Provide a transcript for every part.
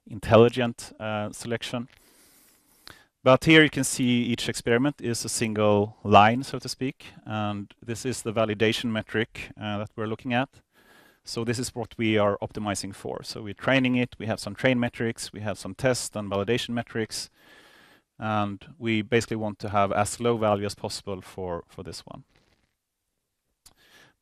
intelligent selection. But here you can see each experiment is a single line, so to speak, and this is the validation metric that we're looking at. So this is what we are optimizing for. So we're training it, we have some train metrics, we have some test and validation metrics, and we basically want to have as low value as possible for this one.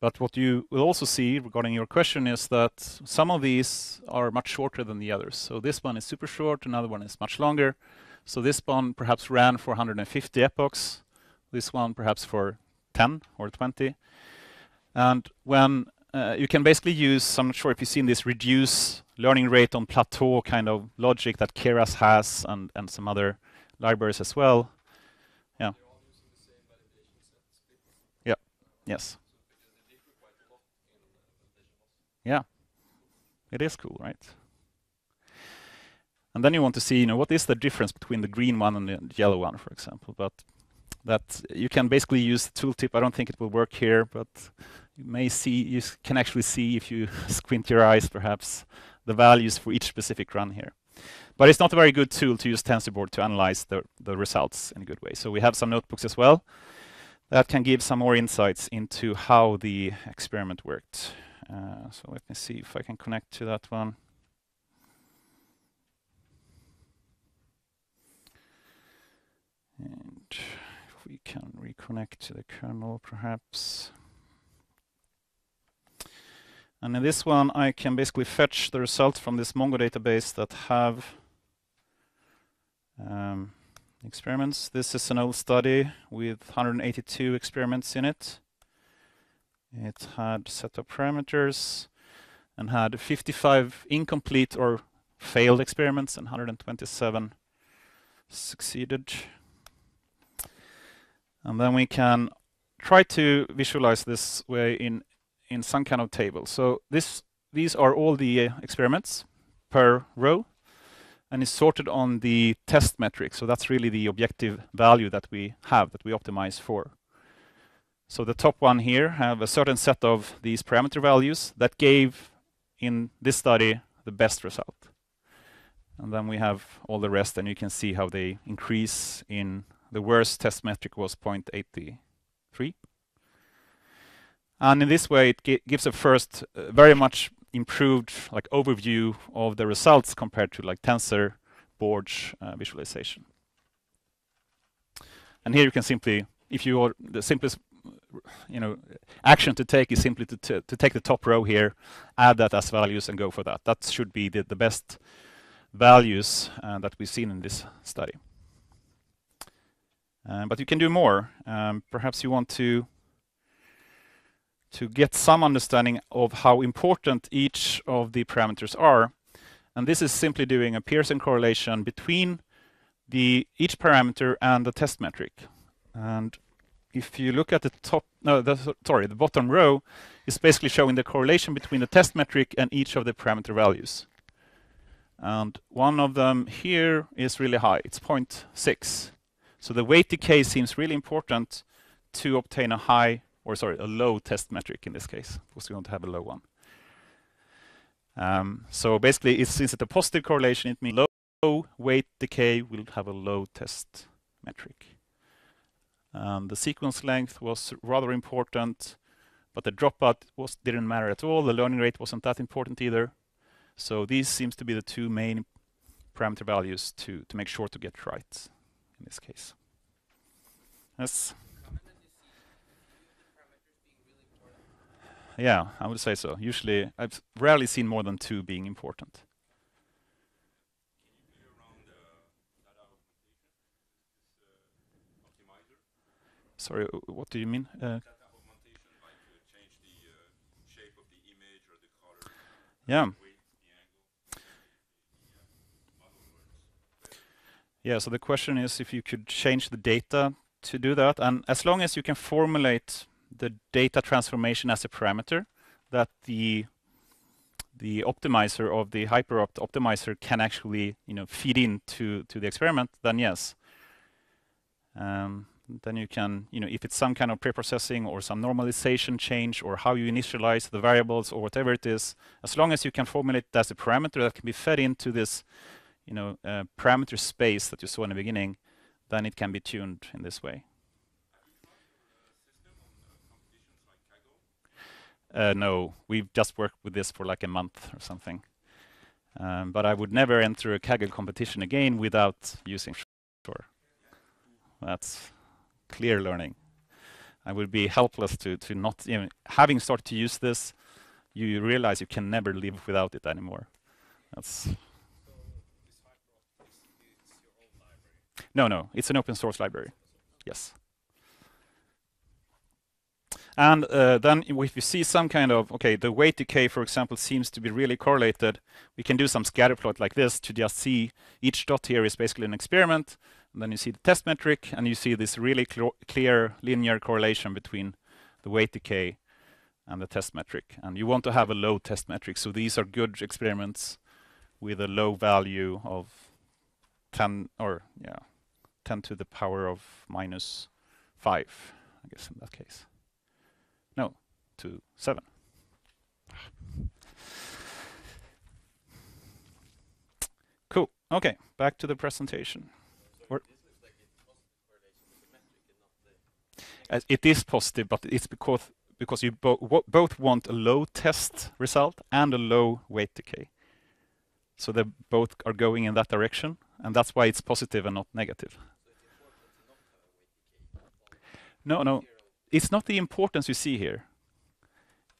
But what you will also see regarding your question is that some of these are much shorter than the others. So this one is super short, another one is much longer. So this one perhaps ran for 150 epochs, this one perhaps for 10 or 20. And when you can basically use, I'm not sure if you've seen this reduce learning rate on plateau kind of logic that Keras has and some other libraries as well. Yeah. They're all using the same validation set. Yeah. Yes. Because they differ quite a lot in validation. Yeah. It is cool, right? And then you want to see, what is the difference between the green one and the yellow one, for example. But that you can basically use the tooltip. I don't think it will work here, but you can actually see if you squint your eyes, perhaps, the values for each specific run here. But it's not a very good tool to use TensorBoard to analyze the results in a good way. So we have some notebooks as well that can give some more insights into how the experiment worked. So let me see if I can connect to that one. And if we can reconnect to the kernel, perhaps. And in this one, I can basically fetch the results from this Mongo database that have experiments. This is an old study with 182 experiments in it. It had set of parameters and had 55 incomplete or failed experiments and 127 succeeded. And then we can try to visualize this way in some kind of table. So these are all the experiments per row, and it's sorted on the test metric. So that's really the objective value that we have, that we optimize for. So the top one here have a certain set of these parameter values that gave, in this study, the best result. And then we have all the rest, and you can see how they increase. In the worst test metric was 0.83. And in this way, it gives a first very much improved overview of the results compared to TensorBoard's visualization. And here you can simply, the simplest action to take is simply to take the top row here, add that as values, and go for that. That should be the best values that we've seen in this study. But you can do more. Perhaps you want to get some understanding of how important each of the parameters are. And this is simply doing a Pearson correlation between each parameter and the test metric. And if you look at the bottom row is basically showing the correlation between the test metric and each of the parameter values. And one of them here is really high. It's 0.6. So the weight decay seems really important to obtain a low test metric in this case, because we want to have a low one. So basically, since it's a positive correlation, it means low weight decay will have a low test metric. The sequence length was rather important, but the dropout didn't matter at all. The learning rate wasn't that important either. So these seems to be the two main parameter values to make sure to get right in this case. Yes. Yeah, I would say so. Usually, I've rarely seen more than 2 being important. Can you play around data augmentation? This optimizer? Sorry, what do you mean? Data augmentation, change the shape of the image or the color. Yeah. The weight, the angle. Model works. Yeah, so the question is if you could change the data to do that. And as long as you can formulate the data transformation as a parameter that the optimizer of the hyperopt optimizer can actually feed into the experiment, then yes. Then you can, if it's some kind of preprocessing or some normalization change or how you initialize the variables or whatever it is, as long as you can formulate it as a parameter that can be fed into this parameter space that you saw in the beginning, then it can be tuned in this way. No, we've just worked with this for like a month or something. But I would never enter a Kaggle competition again without using Sure. That's clear learning. I would be helpless to not, having started to use this, you realize you can never live without it anymore. That's No, it's an open source library. Yes. And then if you see some kind of, the weight decay, for example, seems to be really correlated, we can do some scatter plot like this to just see each dot here is basically an experiment. And then you see the test metric, and you see this really clear linear correlation between the weight decay and the test metric. And you want to have a low test metric. So these are good experiments with a low value of 10 to the power of minus 5, I guess in that case. No, to 7. Cool. Okay, back to the presentation. It is positive, but it's because you both want a low test result and a low weight decay. So they both are going in that direction, and that's why it's positive and not negative. No, it's not the importance you see here.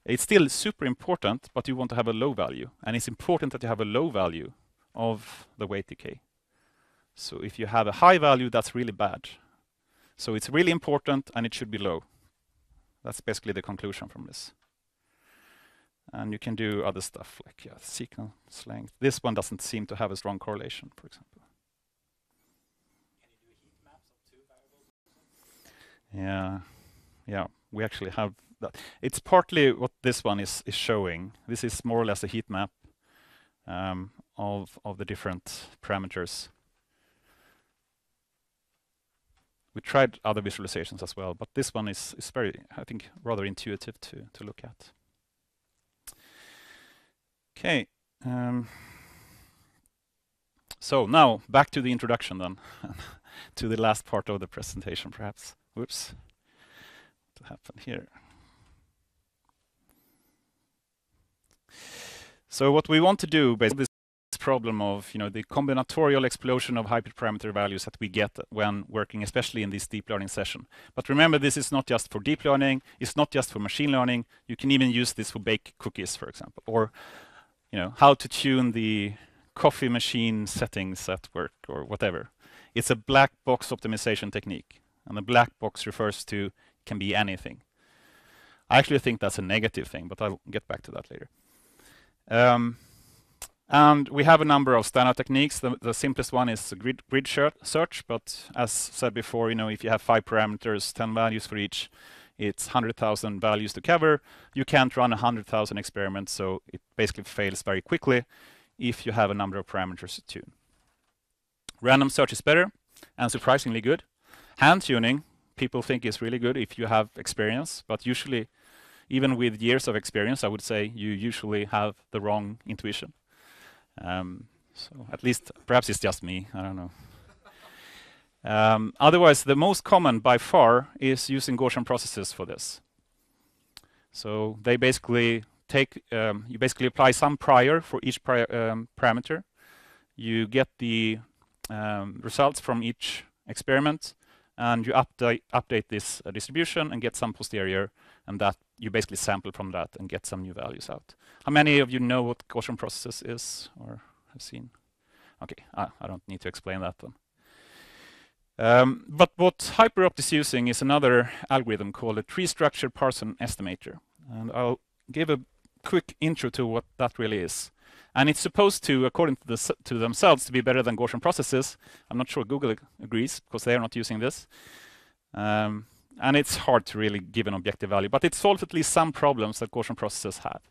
It's still super important, but you want to have a low value, and it's important that you have a low value of the weight decay. So if you have a high value, that's really bad. So it's really important, and it should be low. That's basically the conclusion from this. And you can do other stuff like sequence length. This one doesn't seem to have a strong correlation, for example. Can you do heat maps of 2 variables? Yeah, we actually have that. It's partly what this one is showing. This is more or less a heat map of the different parameters. We tried other visualizations as well, but this one is very, I think, rather intuitive to look at. Okay. So now back to the introduction then, to the last part of the presentation, perhaps. Whoops. What happened here? So what we want to do, basically, this problem of the combinatorial explosion of hyperparameter values that we get when working, especially in this deep learning session. But remember, this is not just for deep learning. It's not just for machine learning. You can even use this for bake cookies, for example, or how to tune the coffee machine settings at work or whatever. It's a black box optimization technique, and the black box refers to can be anything. I actually think that's a negative thing, but I'll get back to that later. And we have a number of standard techniques. The simplest one is grid search, but as said before, if you have 5 parameters, 10 values for each, it's 100,000 values to cover. You can't run 100,000 experiments, so it basically fails very quickly if you have a number of parameters to tune. Random search is better and surprisingly good. Hand tuning, people think is really good if you have experience, but usually, even with years of experience, I would say you usually have the wrong intuition. So at least, perhaps it's just me, I don't know. Otherwise, the most common by far is using Gaussian processes for this. So they basically you basically apply some prior for each parameter. You get the results from each experiment, and you update this distribution and get some posterior, and that you basically sample from that and get some new values out. How many of you know what Gaussian processes is or have seen? Okay, I don't need to explain that then. But what HyperOpt is using is another algorithm called a tree structure parson estimator. And I'll give a quick intro to what that really is. And it's supposed to, according to themselves, to be better than Gaussian processes. I'm not sure Google agrees, because they are not using this. And it's hard to really give an objective value, but it solves at least some problems that Gaussian processes have.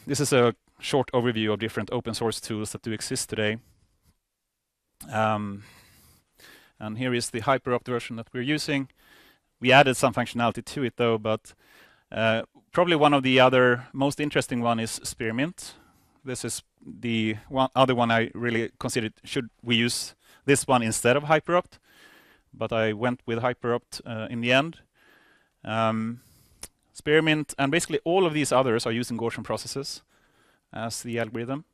This is a short overview of different open source tools that do exist today. And here is the HyperOpt version that we're using. We added some functionality to it though, but probably one of the other most interesting one is Spearmint. This is the other one I really considered, should we use this one instead of hyperopt? But I went with hyperopt in the end. Spearmint, and basically all of these others are using Gaussian processes as the algorithm.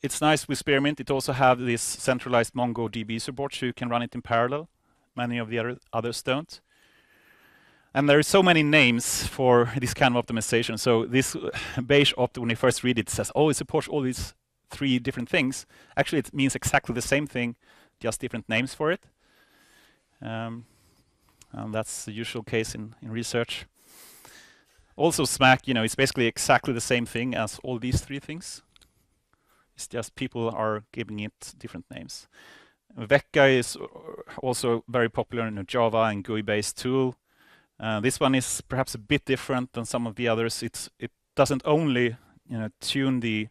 It's nice with Spearmint. It also have this centralized MongoDB support, so you can run it in parallel. Many of the others don't. And there are so many names for this kind of optimization. So this beige opt, when you first read it, says, oh, it supports all these 3 different things. Actually, it means exactly the same thing, just different names for it. And that's the usual case in research. Also, SMAC, it's basically exactly the same thing as all these 3 things. It's just people are giving it different names. Vecca is also very popular in a Java and GUI-based tool. This one is perhaps a bit different than some of the others. It doesn't only tune the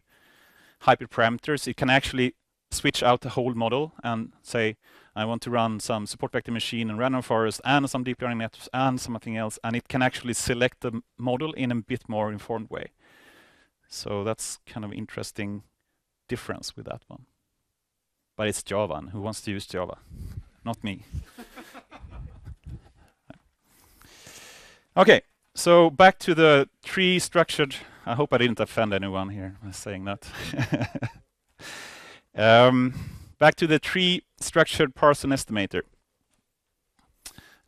hyperparameters. It can actually switch out the whole model and say, I want to run some support vector machine and random forest and some deep learning networks and something else. And it can actually select the model in a bit more informed way. So that's kind of interesting difference with that one. But it's Java, and who wants to use Java? Not me. Okay, so back to the tree structured. I hope I didn't offend anyone here by saying that. Back to the tree structured parson estimator.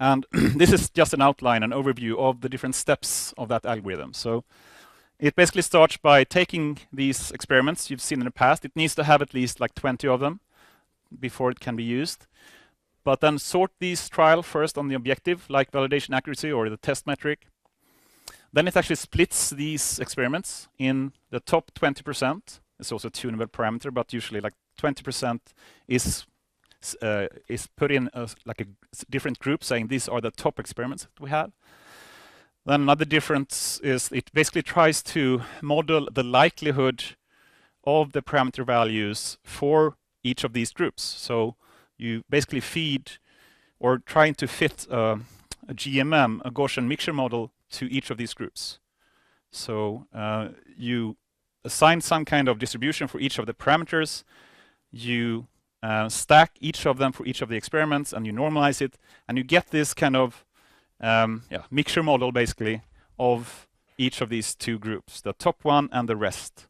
And this is just an outline, an overview of the different steps of that algorithm. So it basically starts by taking these experiments you've seen in the past. It needs to have at least like 20 of them before it can be used. But then sort these trial first on the objective, like validation accuracy or the test metric. Then it actually splits these experiments in the top 20%. It's also a tunable parameter, but usually like 20% is put in like a different group, saying these are the top experiments that we have. Then another difference is it basically tries to model the likelihood of the parameter values for each of these groups. So you basically feed or trying to fit a GMM, a Gaussian mixture model, to each of these groups. So you assign some kind of distribution for each of the parameters. You stack each of them for each of the experiments, and you normalize it, and you get this kind of mixture model, basically, of each of these 2 groups, the top one and the rest.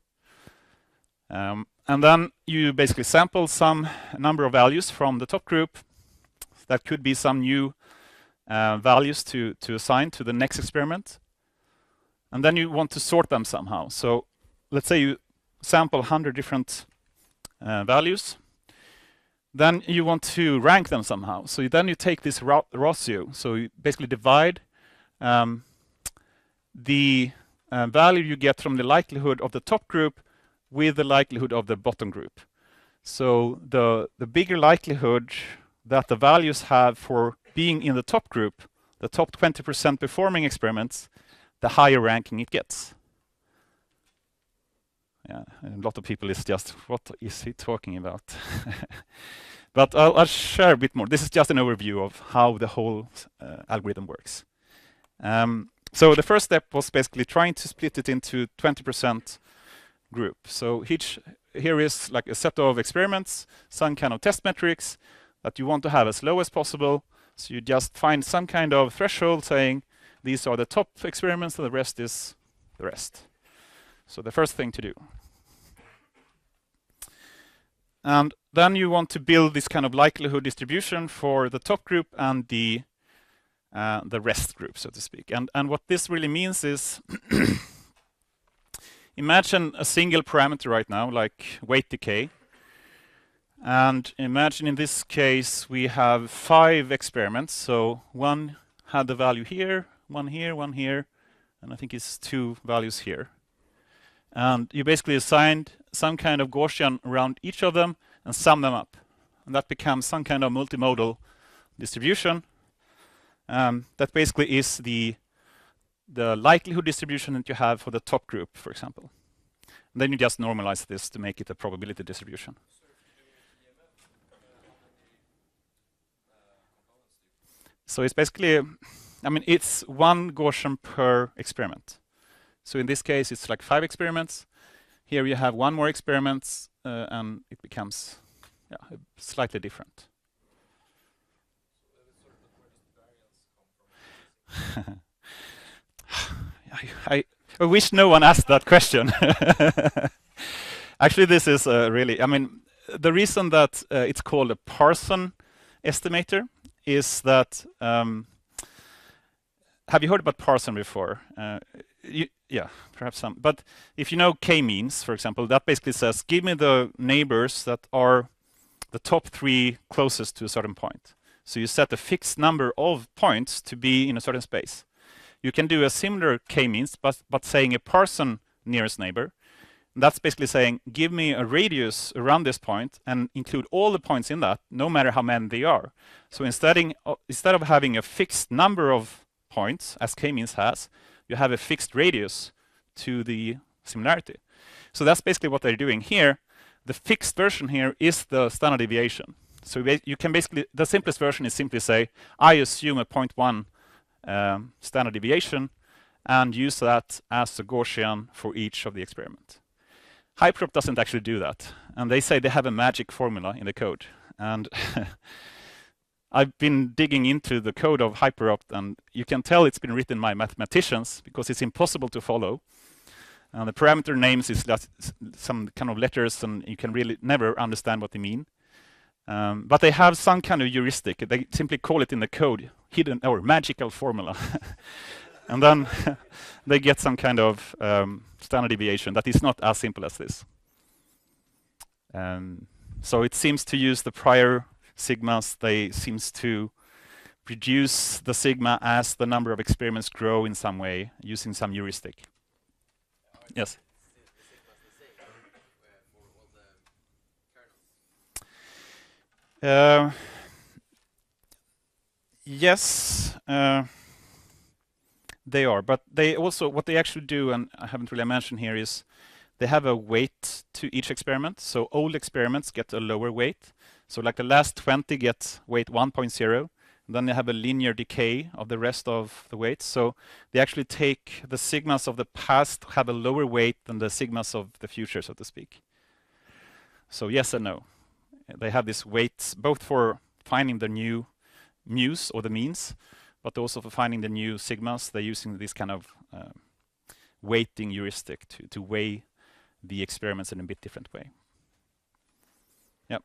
And then you basically sample some number of values from the top group. That could be some new values to assign to the next experiment. And then you want to sort them somehow. So let's say you sample 100 different values. Then you want to rank them somehow. So then you take this ratio. So you basically divide the value you get from the likelihood of the top group with the likelihood of the bottom group. So the bigger likelihood that the values have for being in the top group, the top 20% performing experiments, the higher ranking it gets. Yeah, a lot of people is just, what is he talking about? But I'll share a bit more. This is just an overview of how the whole algorithm works. So the first step was basically trying to split it into 20% group. So here is like a set of experiments, some kind of test metrics that you want to have as low as possible. So you just find some kind of threshold saying these are the top experiments and the rest is the rest. So the first thing to do. And then you want to build this kind of likelihood distribution for the top group and the rest group, so to speak. And what this really means is imagine a single parameter right now, like weight decay. And imagine in this case we have 5 experiments. So one had the value here, one here, and I think it's 2 values here. And you basically assigned some kind of Gaussian around each of them and sum them up. And that becomes some kind of multimodal distribution. That basically is the likelihood distribution that you have for the top group, for example. And then you just normalize this to make it a probability distribution. So it's basically, I mean, it's 1 Gaussian per experiment. So in this case, it's like 5 experiments. Here you have one more experiment, and it becomes slightly different. I wish no one asked that question. Actually, this is really, I mean, the reason that it's called a parson estimator is that, have you heard about parson before? Yeah, perhaps some. But if you know k-means, for example, that basically says, give me the neighbors that are the top 3 closest to a certain point. So you set a fixed number of points to be in a certain space. You can do a similar k-means, but saying a parson nearest neighbor. And that's basically saying, give me a radius around this point and include all the points in that, no matter how many they are. So instead of having a fixed number of points, as k-means has, you have a fixed radius to the similarity. So that's basically what they're doing here. The fixed version here is the standard deviation. So you can basically, the simplest version is simply say, I assume a 0.1 standard deviation and use that as a Gaussian for each of the experiment. Hyperop doesn't actually do that. And they say they have a magic formula in the code. And I've been digging into the code of Hyperop, and you can tell it's been written by mathematicians because it's impossible to follow. And the parameter names is some kind of letters, and you can really never understand what they mean. But they have some kind of heuristic. They simply call it in the code hidden or magical formula. And then they get some kind of standard deviation that is not as simple as this. So it seems to use the prior sigmas. They seems to reduce the sigma as the number of experiments grow in some way using some heuristic. Yes. Yes, they are, but they also, what they actually do, and I haven't really mentioned here, is they have a weight to each experiment. So old experiments get a lower weight. So like the last 20 get weight 1.0. Then they have a linear decay of the rest of the weights. So they actually take the sigmas of the past have a lower weight than the sigmas of the future, so to speak. So yes and no. They have these weights both for finding the new mu's or the means, but also for finding the new sigmas. They're using this kind of weighting heuristic to weigh the experiments in a bit different way. Yep.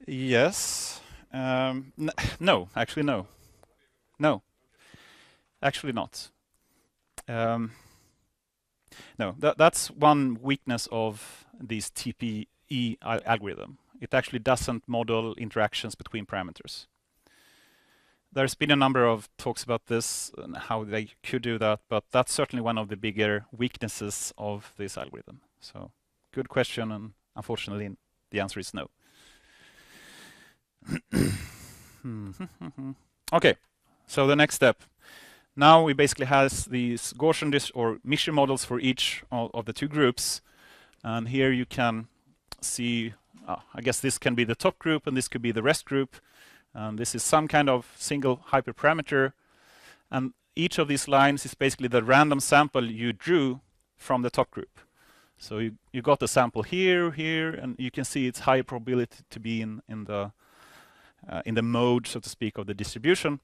Yes. No, actually no. No. Actually not. No, that's one weakness of this TPE algorithm. It actually doesn't model interactions between parameters. There's been a number of talks about this and how they could do that, but that's certainly one of the bigger weaknesses of this algorithm. So, good question, and unfortunately the answer is no. Okay, so the next step. Now we basically have these Gaussian or Mischur models for each of the 2 groups. And here you can see, I guess this can be the top group and this could be the rest group. And this is some kind of single hyperparameter. And each of these lines is basically the random sample you drew from the top group. So you got the sample here, and you can see it's high probability to be in the mode, so to speak, of the distribution.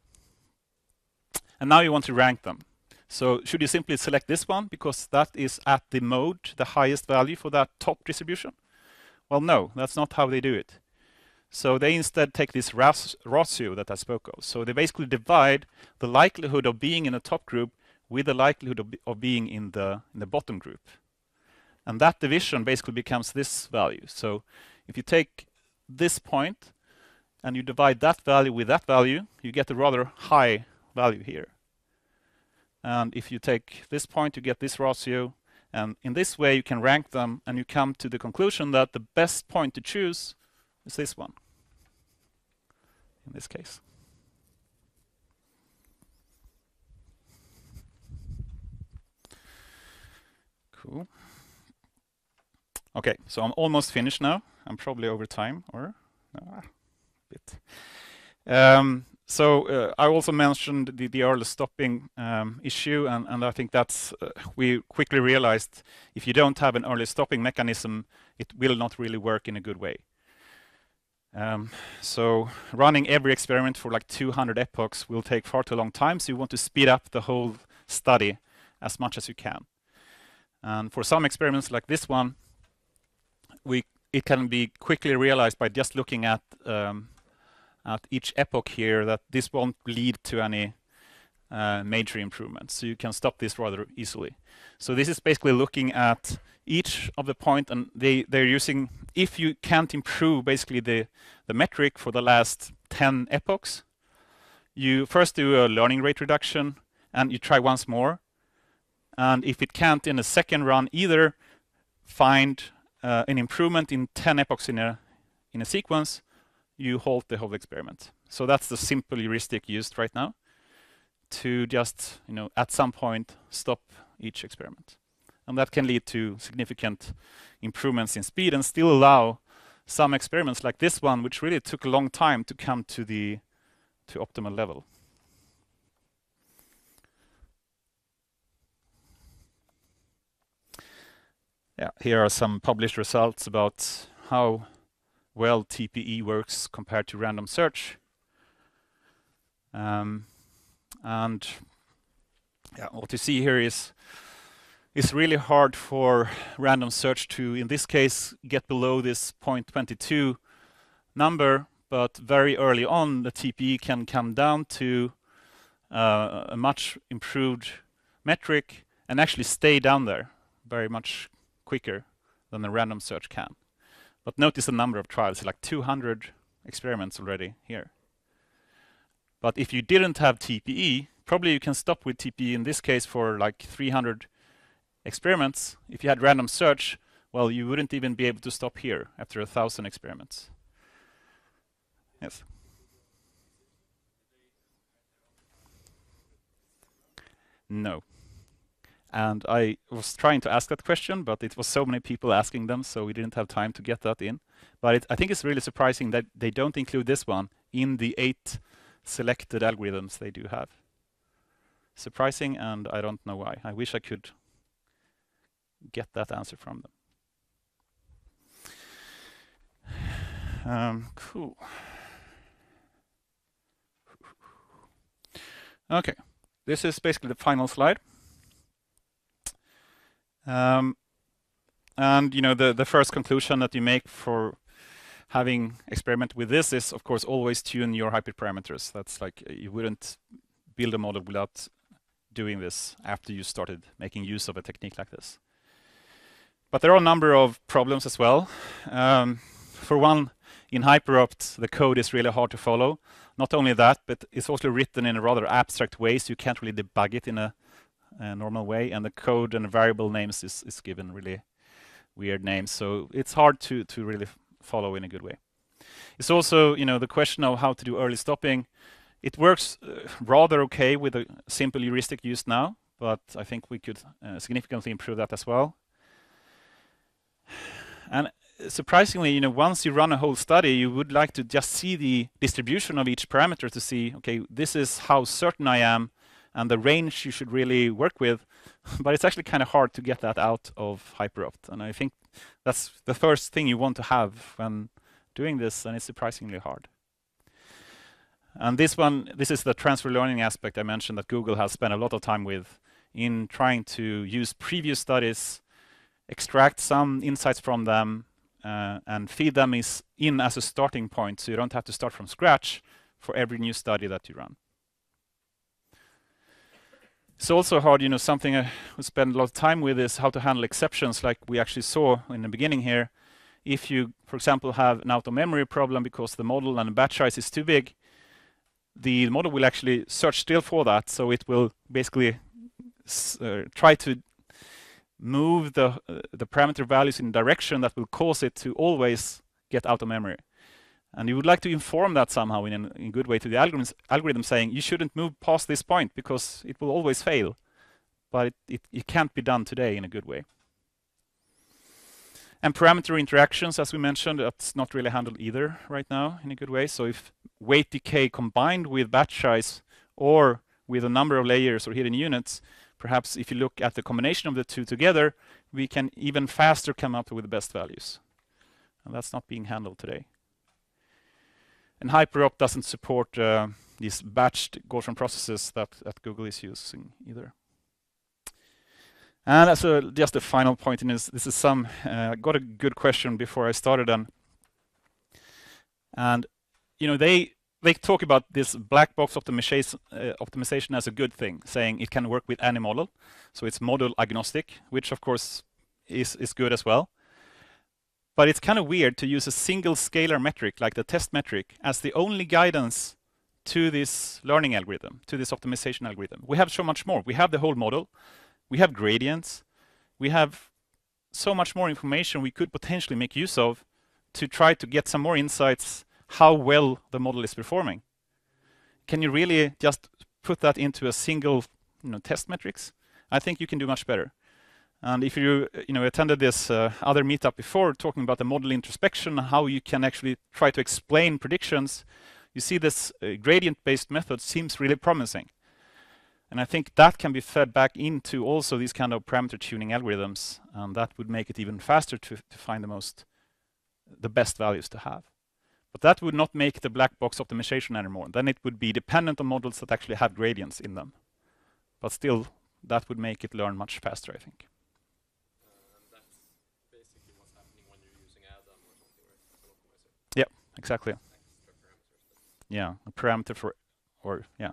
And now you want to rank them. So should you simply select this one because that is at the mode, the highest value for that top distribution? Well, no, that's not how they do it. So they instead take this ratio that I spoke of. So they basically divide the likelihood of being in the top group with the likelihood of being in the bottom group. And that division basically becomes this value. So if you take this point and you divide that value with that value, you get a rather high value here. And if you take this point, you get this ratio. And in this way, you can rank them and you come to the conclusion that the best point to choose is this one, in this case. Cool. Okay, so I'm almost finished now. I'm probably over time, or a bit. I also mentioned the early stopping issue, and I think that's we quickly realized if you don't have an early stopping mechanism, it will not really work in a good way. So running every experiment for like 200 epochs will take far too long time, so you want to speed up the whole study as much as you can. And for some experiments like this one, it can be quickly realized by just looking at each epoch here that this won't lead to any major improvements. So you can stop this rather easily. So this is basically looking at each of the point, and they're using, if you can't improve basically the metric for the last 10 epochs, you first do a learning rate reduction and you try once more. And if it can't in a second run either find an improvement in 10 epochs in a sequence, you halt the whole experiment. So that's the simple heuristic used right now to just, at some point stop each experiment. And that can lead to significant improvements in speed and still allow some experiments like this one, which really took a long time to come to optimal level. Yeah, here are some published results about how well TPE works compared to random search. And yeah, what you see here is it's really hard for random search to, in this case, get below this 0.22 number, but very early on the TPE can come down to a much improved metric and actually stay down there very much quicker than the random search can. But notice the number of trials, like 200 experiments already here. But if you didn't have TPE, probably you can stop with TPE in this case for like 300 experiments. If you had random search, well, you wouldn't even be able to stop here after 1,000 experiments. Yes. No. And I was trying to ask that question, but it was so many people asking them, so we didn't have time to get that in. But I think it's really surprising that they don't include this one in the 8 selected algorithms they do have. Surprising, and I don't know why. I wish I could get that answer from them. Cool. Okay, this is basically the final slide. And the first conclusion that you make for having experiment with this is, of course, always tune your hyperparameters. That's like you wouldn't build a model without doing this after you started making use of a technique like this. But there are a number of problems as well. For one, in Hyperopt, the code is really hard to follow. Not only that, but it's also written in a rather abstract way, so you can't really debug it in a normal way, and the code and variable names is given really weird names, so it's hard to really follow in a good way. It's also, the question of how to do early stopping. It works rather okay with a simple heuristic used now, but I think we could significantly improve that as well. And surprisingly, once you run a whole study, you would like to just see the distribution of each parameter to see, okay, this is how certain I am, and the range you should really work with. But it's actually kind of hard to get that out of Hyperopt. And I think that's the first thing you want to have when doing this, and it's surprisingly hard. And this is the transfer learning aspect I mentioned that Google has spent a lot of time with in trying to use previous studies, extract some insights from them, and feed them in as a starting point, so you don't have to start from scratch for every new study that you run. It's also hard, something I spend a lot of time with is how to handle exceptions like we actually saw in the beginning here. If you, for example, have an out-of-memory problem because the model and the batch size is too big, the model will actually search still for that, so it will basically try to move the parameter values in a direction that will cause it to always get out of memory. And you would like to inform that somehow in a good way to the algorithm saying you shouldn't move past this point because it will always fail. But it can't be done today in a good way. And parameter interactions, as we mentioned, that's not really handled either right now in a good way. So if weight decay combined with batch size or with a number of layers or hidden units, perhaps if you look at the combination of the two together, we can even faster come up with the best values. And that's not being handled today. And HyperOpt doesn't support these batched Gaussian processes that Google is using either. And as just a final point in this is some I got a good question before I started, and you know they talk about this black box optimization as a good thing, saying it can work with any model, so it's model agnostic, which of course is good as well. But it's kind of weird to use a single scalar metric like the test metric as the only guidance to this learning algorithm, to this optimization algorithm. We have so much more. We have the whole model. We have gradients. We have so much more information we could potentially make use of to try to get some more insights how well the model is performing. Can you really just put that into a single test metrics? I think you can do much better. And if you attended this other meetup before talking about the model introspection, how you can actually try to explain predictions, you see this gradient-based method seems really promising. And I think that can be fed back into also these kind of parameter tuning algorithms, and that would make it even faster to find the best values to have. But that would not make the black box optimization anymore. Then it would be dependent on models that actually have gradients in them. But still, that would make it learn much faster, I think. And that's basically what's happening when you're using Adam or something, right? As an optimizer. Yeah, exactly. Extra parameters. Yeah, a parameter yeah.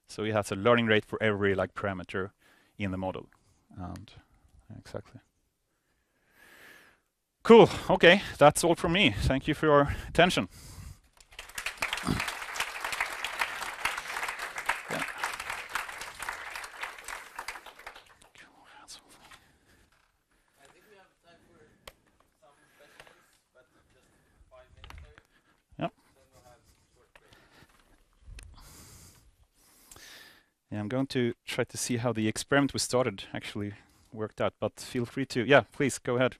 So it has a learning rate for every parameter in the model. And exactly. Cool. Okay, that's all from me. Thank you for your attention. I think we have time for some questions, but just 5 minutes maybe. Yep. Then we'll have short break. Yeah, I'm going to try to see how the experiment we started actually worked out, but feel free to, yeah, please go ahead.